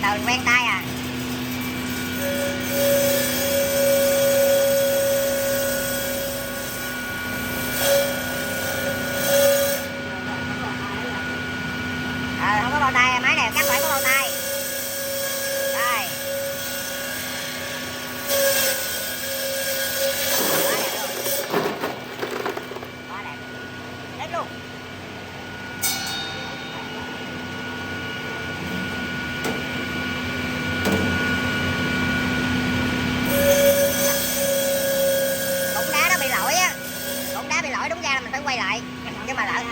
từ quen tay à. Không có bao tay, máy này chắc phải có bao tay. Đây. Quá đẹp luôn. Quá đẹp. Hết luôn. Cục đá nó bị lỗi á. Cục đá bị lỗi đúng ra là mình phải quay lại. Nhưng mà lỡ